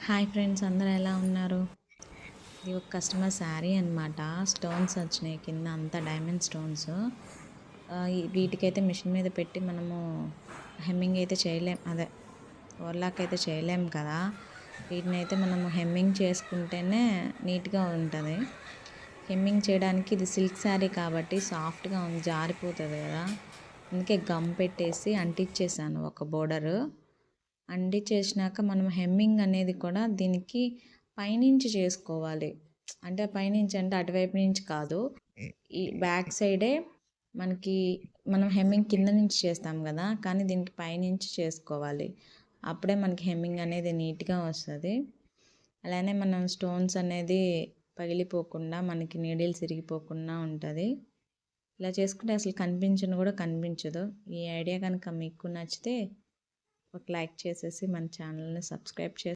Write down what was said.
Hi friends, అందరూ ఎలా ఉన్నారు? ఇది ఒక కస్టమర్ శారీ అనమాట. స్టోన్స్ వచ్చినాయి కింద, అంతా డైమండ్ స్టోన్స్. వీటికైతే మిషన్ మీద పెట్టి మనము హెమ్మింగ్ అయితే చేయలేం, అదే ఓర్లాక్ అయితే చేయలేం కదా. వీటిని అయితే మనము హెమ్మింగ్ చేసుకుంటేనే నీట్గా ఉంటుంది. హెమ్మింగ్ చేయడానికి ఇది సిల్క్ శారీ కాబట్టి సాఫ్ట్గా ఉంది, జారిపోతుంది కదా. అందుకే గమ్ పెట్టేసి అంటించేసాను ఒక బోర్డరు. చేసినాక మనం హెమ్మింగ్ అనేది కూడా దీనికి పైనుంచి చేసుకోవాలి. అంటే పైనుంచి అంటే అటువైపు నుంచి కాదు, ఈ బ్యాక్ సైడే మనకి మనం హెమ్మింగ్ కింద నుంచి చేస్తాం కదా, కానీ దీనికి పైనుంచి చేసుకోవాలి. అప్పుడే మనకి హెమ్మింగ్ అనేది నీట్గా వస్తుంది. అలానే మనం స్టోన్స్ అనేది పగిలిపోకుండా, మనకి నీడిల్స్ ఇరిగిపోకుండా ఉంటుంది. ఇలా చేసుకుంటే అసలు కనిపించను కూడా కనిపించదు. ఈ ఐడియా కనుక మీకు నచ్చితే ఒక లైక్ చేసేసి మన ఛానల్ని సబ్స్క్రైబ్ చేసి